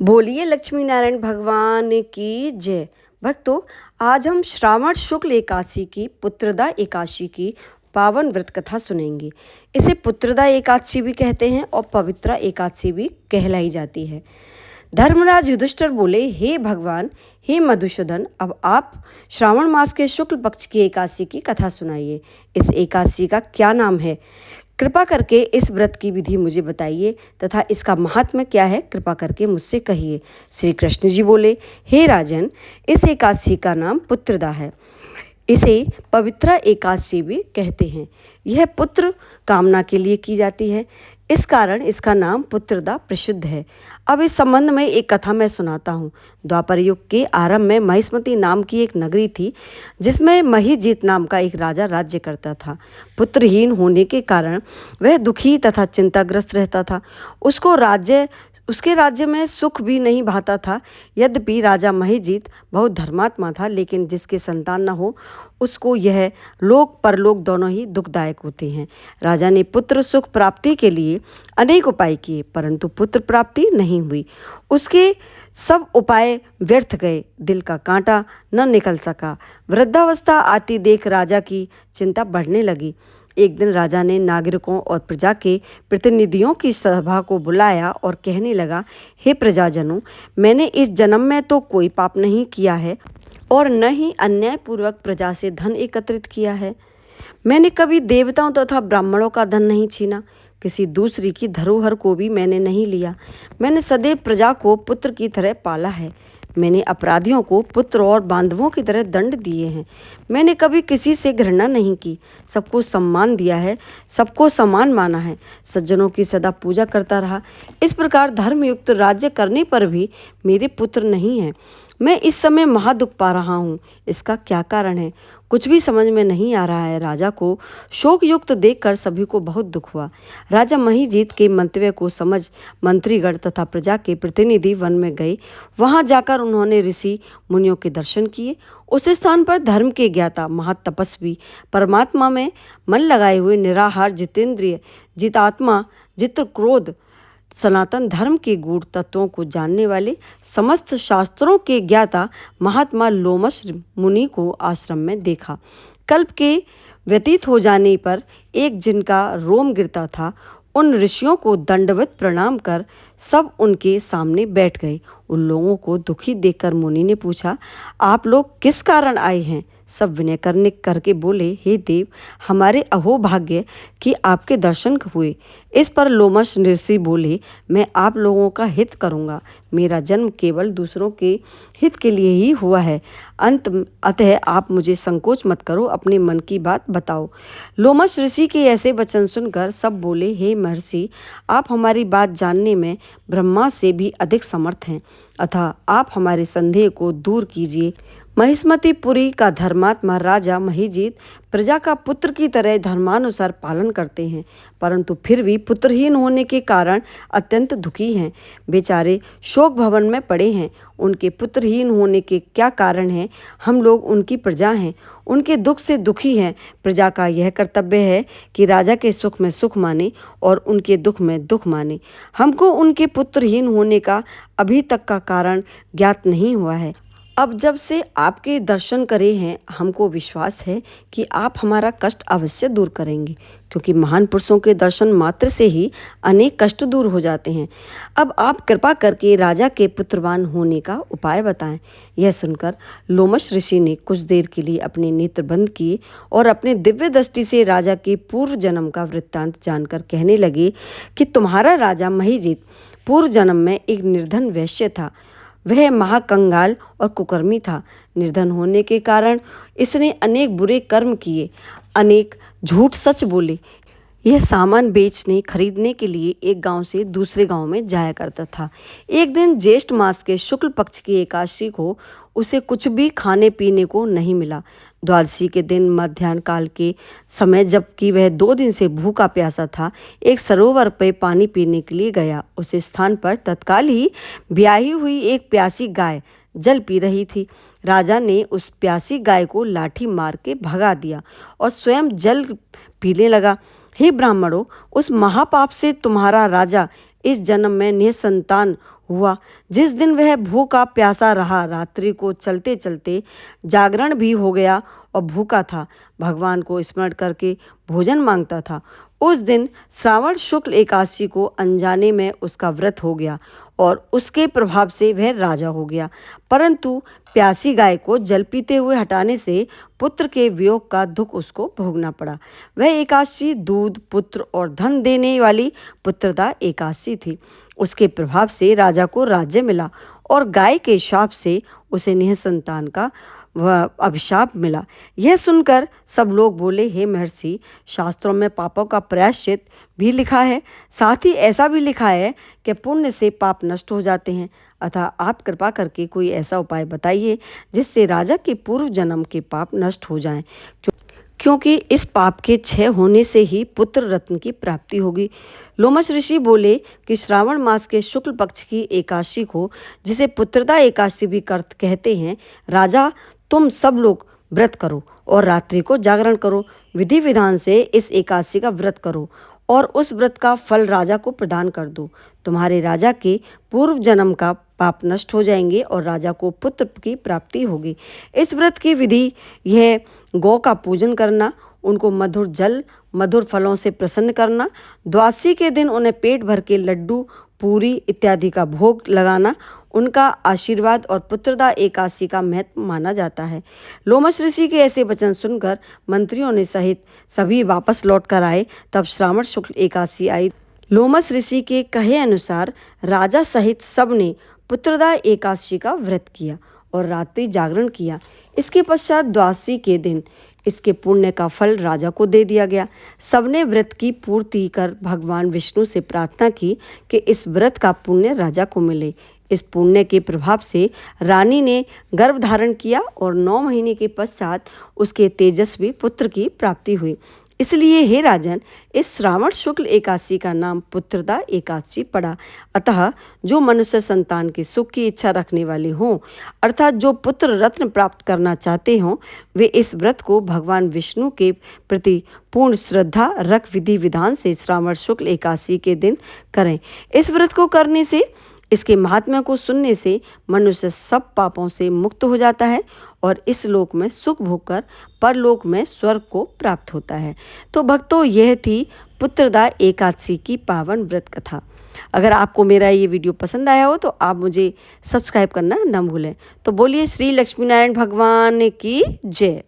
बोलिए लक्ष्मी नारायण भगवान की जय। भक्तों, आज हम श्रावण शुक्ल एकादशी की पुत्रदा एकादशी की पावन व्रत कथा सुनेंगे। इसे पुत्रदा एकादशी भी कहते हैं और पवित्रा एकादशी भी कहलाई जाती है। धर्मराज युधिष्ठिर बोले, हे भगवान, हे मधुसूदन, अब आप श्रावण मास के शुक्ल पक्ष की एकादशी की कथा सुनाइए। इस एकादशी का क्या नाम है? कृपा करके इस व्रत की विधि मुझे बताइए तथा इसका महात्म्य क्या है, कृपा करके मुझसे कहिए। श्री कृष्ण जी बोले, हे राजन, इस एकादशी का नाम पुत्रदा है। इसे पवित्रा एकादशी भी कहते हैं। यह पुत्र कामना के लिए की जाती है, इस कारण इसका नाम पुत्रदा प्रसिद्ध है। अब इस संबंध में एक कथा मैं सुनाता हूँ। द्वापर युग के आरंभ में महिष्मती नाम की एक नगरी थी, जिसमें महिजीत नाम का एक राजा राज्य करता था। पुत्रहीन होने के कारण वह दुखी तथा चिंताग्रस्त रहता था। उसके राज्य में सुख भी नहीं भाता था। यद्यपि राजा महिजीत बहुत धर्मात्मा था, लेकिन जिसके संतान न हो उसको यह लोक परलोक दोनों ही दुखदायक होते हैं। राजा ने पुत्र सुख प्राप्ति के लिए अनेक उपाय किए, परंतु पुत्र प्राप्ति नहीं हुई। उसके सब उपाय व्यर्थ गए। दिल का कांटा न निकल सका। वृद्धावस्था आती देख राजा की चिंता बढ़ने लगी। एक दिन राजा ने नागरिकों और प्रजा के प्रतिनिधियों की सभा को बुलाया और कहने लगा, हे प्रजाजनों, मैंने इस जन्म में तो कोई पाप नहीं किया है और न ही अन्यायपूर्वक प्रजा से धन एकत्रित किया है। मैंने कभी देवताओं तथा ब्राह्मणों का धन नहीं छीना। किसी दूसरी की धरोहर को भी मैंने नहीं लिया। मैंने सदैव प्रजा को पुत्र की तरह पाला है। मैंने अपराधियों को पुत्र और बांधवों की तरह दंड दिए हैं। मैंने कभी किसी से घृणा नहीं की, सबको सम्मान दिया है, सबको समान माना है, सज्जनों की सदा पूजा करता रहा। इस प्रकार धर्मयुक्त राज्य करने पर भी मेरे पुत्र नहीं हैं। मैं इस समय महादुख पा रहा हूँ। इसका क्या कारण है, कुछ भी समझ में नहीं आ रहा है। राजा को शोकयुक्त देखकर सभी को बहुत दुख हुआ। राजा महिजीत के मंतव्य को समझ मंत्रीगण तथा प्रजा के प्रतिनिधि वन में गए। वहां जाकर उन्होंने ऋषि मुनियों के दर्शन किए। उस स्थान पर धर्म के ज्ञाता, महातपस्वी, परमात्मा में मन लगाए हुए, निराहार, जितेंद्रिय, जितात्मा, जित्र क्रोध, सनातन धर्म के गूढ़ तत्वों को जानने वाले, समस्त शास्त्रों के ज्ञाता महात्मा लोमश मुनि को आश्रम में देखा। कल्प के व्यतीत हो जाने पर एक जिनका रोम गिरता था, उन ऋषियों को दंडवत प्रणाम कर सब उनके सामने बैठ गए। उन लोगों को दुखी देखकर मुनि ने पूछा, आप लोग किस कारण आए हैं? सब विनय करके बोले, हे देव, हमारे अहोभाग्य कि आपके दर्शन हुए। इस पर लोमश ऋषि बोले, मैं आप लोगों का हित करूंगा। मेरा जन्म केवल दूसरों के हित के लिए ही हुआ है। अतः आप मुझे संकोच मत करो, अपने मन की बात बताओ। लोमश ऋषि के ऐसे वचन सुनकर सब बोले, हे महर्षि, आप हमारी बात जानने में ब्रह्मा से भी अधिक समर्थ हैं, अतः आप हमारे संदेह को दूर कीजिए। महिष्मतीपुरी का धर्मात्मा राजा महिजीत प्रजा का पुत्र की तरह धर्मानुसार पालन करते हैं, परंतु फिर भी पुत्रहीन होने के कारण अत्यंत दुखी हैं। बेचारे शोक भवन में पड़े हैं। उनके पुत्रहीन होने के क्या कारण हैं? हम लोग उनकी प्रजा हैं, उनके दुख से दुखी हैं। प्रजा का यह कर्तव्य है कि राजा के सुख में सुख माने और उनके दुख में दुख माने। हमको उनके पुत्रहीन होने का अभी तक का कारण ज्ञात नहीं हुआ है। अब जब से आपके दर्शन करे हैं, हमको विश्वास है कि आप हमारा कष्ट अवश्य दूर करेंगे, क्योंकि महान पुरुषों के दर्शन मात्र से ही अनेक कष्ट दूर हो जाते हैं। अब आप कृपा करके राजा के पुत्रवान होने का उपाय बताएं। यह सुनकर लोमश ऋषि ने कुछ देर के लिए अपने नेत्र बंद किए और अपने दिव्य दृष्टि से राजा के पूर्व जन्म का वृत्तांत जानकर कहने लगे कि तुम्हारा राजा महिजीत पूर्व जन्म में एक निर्धन वैश्य था। वह महाकंगाल और कुकर्मी था। निर्धन होने के कारण इसने अनेक बुरे कर्म किए, अनेक झूठ सच बोले। यह सामान बेचने खरीदने के लिए एक गांव से दूसरे गांव में जाया करता था। एक दिन ज्येष्ठ मास के शुक्ल पक्ष की एकादशी को उसे कुछ भी खाने पीने को नहीं मिला। द्वादशी के दिन मध्याह्न काल के समय, जबकि वह 2 दिन से भूखा प्यासा था, एक सरोवर पे पानी पीने के लिए गया। उस स्थान पर तत्काल ही ब्याही हुई एक प्यासी गाय जल पी रही थी। राजा ने उस प्यासी गाय को लाठी मार के भगा दिया और स्वयं जल पीने लगा। हे ब्राह्मणों, उस महापाप से तुम्हारा राजा इस जन्म में निसंतान हुआ। जिस दिन वह भूखा प्यासा रहा, रात्रि को चलते चलते जागरण भी हो गया और भूखा था, भगवान को स्मरण करके भोजन मांगता था। उस दिन श्रावण शुक्ल एकादशी को अनजाने में उसका व्रत हो गया और उसके प्रभाव से वह राजा हो गया। परंतु प्यासी गाय को जल पीते हुए हटाने से पुत्र के वियोग का दुख उसको भोगना पड़ा। वह एकादशी दूध, पुत्र और धन देने वाली पुत्रदा एकादशी थी। उसके प्रभाव से राजा को राज्य मिला और गाय के शाप से उसे निःसंतान का वह अभिशाप मिला। यह सुनकर सब लोग बोले, हे महर्षि, शास्त्रों में पापों का प्रायश्चित भी लिखा है, साथ ही ऐसा भी लिखा है कि पुण्य से पाप नष्ट हो जाते हैं। अतः आप कृपा करके कोई ऐसा उपाय बताइए जिससे राजा के पूर्व जन्म के पाप नष्ट हो जाएं, क्योंकि इस पाप के क्षय होने से ही पुत्र रत्न की प्राप्ति होगी। लोमश ऋषि बोले कि श्रावण मास के शुक्ल पक्ष की एकादशी को, जिसे पुत्रदा एकादशी भी कहते हैं, राजा तुम सब लोग व्रत करो और रात्रि को जागरण करो। विधि विधान से इस एकादशी का व्रत करो और उस व्रत का फल राजा को प्रदान कर दो। तुम्हारे राजा के पूर्व जन्म का पाप नष्ट हो जाएंगे और राजा को पुत्र की प्राप्ति होगी। इस व्रत की विधि यह गौ का पूजन करना, उनको मधुर जल मधुर फलों से प्रसन्न करना, द्वादशी के दिन उन्हें पेट भर के लड्डू, पूरी इत्यादि का भोग लगाना, उनका आशीर्वाद और पुत्रदा एकादशी का महत्व माना जाता है। लोमश ऋषि के ऐसे वचन सुनकर मंत्रियों ने सहित सभी वापस लौट कर आए। तब श्रावण शुक्ल एकादशी आई। लोमश ऋषि के कहे अनुसार राजा सहित सबने पुत्रदा एकादशी का व्रत किया और रात्रि जागरण किया। इसके पश्चात द्वादशी के दिन इसके पुण्य का फल राजा को दे दिया गया। सबने व्रत की पूर्ति कर भगवान विष्णु से प्रार्थना की कि इस व्रत का पुण्य राजा को मिले। इस पुण्य के प्रभाव से रानी ने गर्भ धारण किया और 9 महीने के पश्चात उसके तेजस्वी पुत्र की प्राप्ति हुई। इसलिए हे राजन, इस श्रावण शुक्ल एकादशी का नाम पुत्रदा एकादशी पड़ा। अतः जो मनुष्य संतान के सुख की इच्छा रखने वाले हों, अर्थात जो पुत्र रत्न प्राप्त करना चाहते हों, वे इस व्रत को भगवान विष्णु के प्रति पूर्ण श्रद्धा रख विधि विधान से श्रावण शुक्ल एकादशी के दिन करें। इस व्रत को करने से, इसके महात्म्य को सुनने से मनुष्य सब पापों से मुक्त हो जाता है और इस लोक में सुख भोगकर परलोक में स्वर्ग को प्राप्त होता है। तो भक्तों, यह थी पुत्रदा एकादशी की पावन व्रत कथा। अगर आपको मेरा ये वीडियो पसंद आया हो तो आप मुझे सब्सक्राइब करना न भूलें। तो बोलिए श्री लक्ष्मी नारायण भगवान की जय।